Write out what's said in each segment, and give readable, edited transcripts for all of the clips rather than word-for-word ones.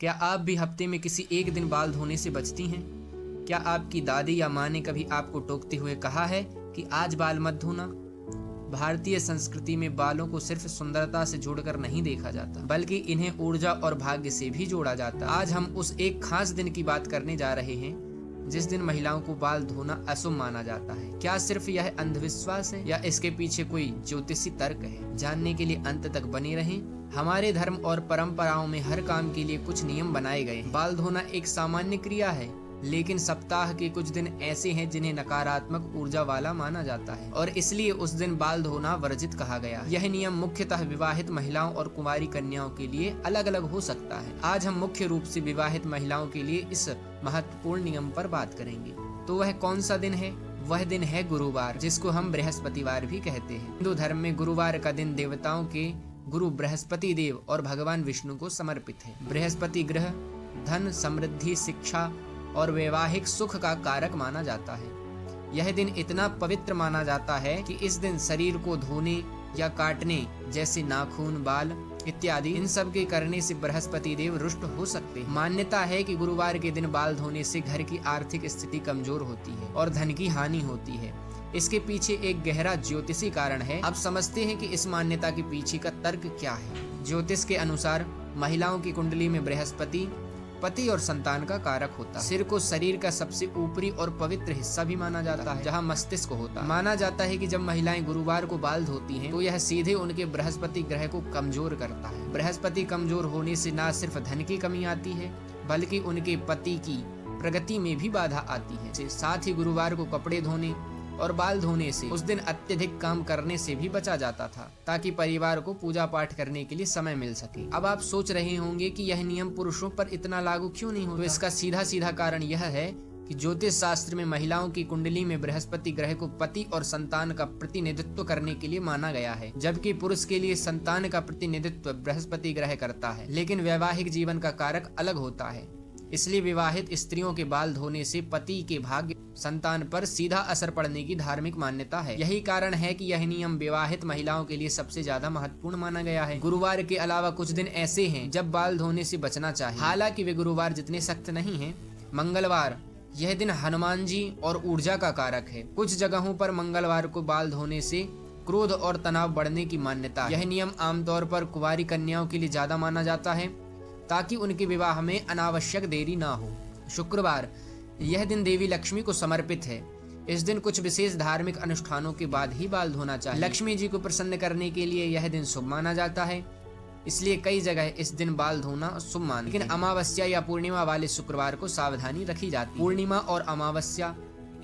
क्या आप भी हफ्ते में किसी एक दिन बाल धोने से बचती हैं? क्या आपकी दादी या माँ ने कभी आपको टोकते हुए कहा है कि आज बाल मत धोना? भारतीय संस्कृति में बालों को सिर्फ सुंदरता से जोड़कर नहीं देखा जाता, बल्कि इन्हें ऊर्जा और भाग्य से भी जोड़ा जाता। आज हम उस एक खास दिन की बात करने जा रहे हैं जिस दिन महिलाओं को बाल धोना अशुभ माना जाता है। क्या सिर्फ यह अंधविश्वास है या इसके पीछे कोई ज्योतिषी तर्क है? जानने के लिए अंत तक बने रहें। हमारे धर्म और परंपराओं में हर काम के लिए कुछ नियम बनाए गए हैं। बाल धोना एक सामान्य क्रिया है, लेकिन सप्ताह के कुछ दिन ऐसे हैं जिन्हें नकारात्मक ऊर्जा वाला माना जाता है और इसलिए उस दिन बाल धोना वर्जित कहा गया। यह नियम मुख्यतः विवाहित महिलाओं और कुंवारी कन्याओं के लिए अलग अलग हो सकता है। आज हम मुख्य रूप से विवाहित महिलाओं के लिए इस महत्वपूर्ण नियम पर बात करेंगे। तो वह कौन सा दिन है? वह दिन है गुरुवार, जिसको हम बृहस्पतिवार भी कहते हैं। हिंदू धर्म में गुरुवार का दिन देवताओं के गुरु बृहस्पति देव और भगवान विष्णु को समर्पित है। बृहस्पति ग्रह धन, समृद्धि, शिक्षा और वैवाहिक सुख का कारक माना जाता है। यह दिन इतना पवित्र माना जाता है कि इस दिन शरीर को धोने या काटने, जैसे नाखून, बाल इत्यादि, इन सब के करने से बृहस्पति देव रुष्ट हो सकते हैं। मान्यता है कि गुरुवार के दिन बाल धोने से घर की आर्थिक स्थिति कमजोर होती है और धन की हानि होती है। इसके पीछे एक गहरा ज्योतिषी कारण है। अब समझते हैं कि इस मान्यता के पीछे का तर्क क्या है। ज्योतिष के अनुसार महिलाओं की कुंडली में बृहस्पति पति और संतान का कारक होता है। सिर को शरीर का सबसे ऊपरी और पवित्र हिस्सा भी माना जाता है, जहाँ मस्तिष्क होता है। माना जाता है कि जब महिलाएं गुरुवार को बाल धोती हैं, तो यह सीधे उनके बृहस्पति ग्रह को कमजोर करता है। बृहस्पति कमजोर होने से न सिर्फ धन की कमी आती है, बल्कि उनके पति की प्रगति में भी बाधा आती है। साथ ही गुरुवार को कपड़े धोने और बाल धोने से उस दिन अत्यधिक काम करने से भी बचा जाता था, ताकि परिवार को पूजा पाठ करने के लिए समय मिल सके। अब आप सोच रहे होंगे कि यह नियम पुरुषों पर इतना लागू क्यों नहीं होता? तो इसका सीधा कारण यह है कि ज्योतिष शास्त्र में महिलाओं की कुंडली में बृहस्पति ग्रह को पति और संतान का प्रतिनिधित्व करने के लिए माना गया है, जबकि पुरुष के लिए संतान का प्रतिनिधित्व बृहस्पति ग्रह करता है। लेकिन वैवाहिक जीवन का कारक अलग होता है, इसलिए विवाहित स्त्रियों के बाल धोने से पति के भाग्य, संतान पर सीधा असर पड़ने की धार्मिक मान्यता है। यही कारण है कि यह नियम विवाहित महिलाओं के लिए सबसे ज्यादा महत्वपूर्ण माना गया है। गुरुवार के अलावा कुछ दिन ऐसे हैं जब बाल धोने से बचना चाहिए, हालांकि वे गुरुवार जितने सख्त नहीं हैं। मंगलवार, यह दिन हनुमान जी और ऊर्जा का कारक है। कुछ जगहों पर मंगलवार को बाल धोने से क्रोध और तनाव बढ़ने की मान्यता है। यह नियम आमतौर पर कुंवारी कन्याओं के लिए ज्यादा माना जाता है, ताकि उनके विवाह में अनावश्यक देरी ना हो। शुक्रवार, यह दिन देवी लक्ष्मी को समर्पित है। इस दिन कुछ विशेष धार्मिक अनुष्ठानों के बाद ही बाल धोना चाहिए। लक्ष्मी जी को प्रसन्न करने के लिए यह दिन शुभ माना जाता है, इसलिए कई जगह इस दिन बाल धोना शुभ मानते हैं। लेकिन अमावस्या या पूर्णिमा वाले शुक्रवार को सावधानी रखी जाती है। पूर्णिमा और अमावस्या,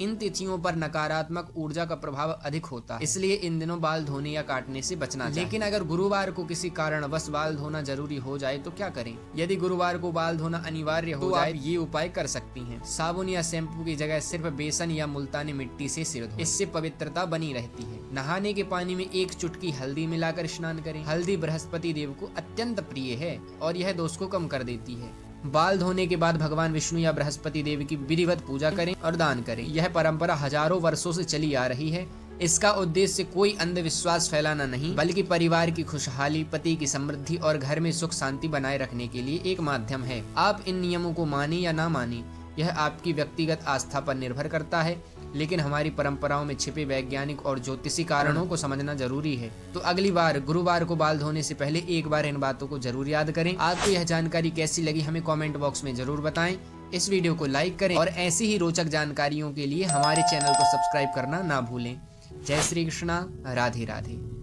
इन तिथियों पर नकारात्मक ऊर्जा का प्रभाव अधिक होता है, इसलिए इन दिनों बाल धोने या काटने से बचना चाहिए। लेकिन अगर गुरुवार को किसी कारणवश बाल धोना जरूरी हो जाए तो क्या करें? यदि गुरुवार को बाल धोना अनिवार्य हो जाए, ये उपाय कर सकती हैं। साबुन या शैम्पू की जगह सिर्फ बेसन या मुल्तानी मिट्टी से सिर धोएं, इससे पवित्रता बनी रहती है। नहाने के पानी में एक चुटकी हल्दी मिलाकर स्नान करें। हल्दी बृहस्पति देव को अत्यंत प्रिय है और यह दोष को कम कर देती है। बाल धोने के बाद भगवान विष्णु या बृहस्पति देव की विधिवत पूजा करें और दान करें। यह परंपरा हजारों वर्षों से चली आ रही है। इसका उद्देश्य कोई अंधविश्वास फैलाना नहीं, बल्कि परिवार की खुशहाली, पति की समृद्धि और घर में सुख शांति बनाए रखने के लिए एक माध्यम है। आप इन नियमों को माने या ना माने, यह आपकी व्यक्तिगत आस्था पर निर्भर करता है, लेकिन हमारी परंपराओं में छिपे वैज्ञानिक और ज्योतिषी कारणों को समझना जरूरी है। तो अगली बार गुरुवार को बाल धोने से पहले एक बार इन बातों को जरूर याद करें। आपको यह जानकारी कैसी लगी हमें कमेंट बॉक्स में जरूर बताएं। इस वीडियो को लाइक करें और ऐसी ही रोचक जानकारियों के लिए हमारे चैनल को सब्सक्राइब करना ना भूलें। जय श्री कृष्णा, राधे राधे।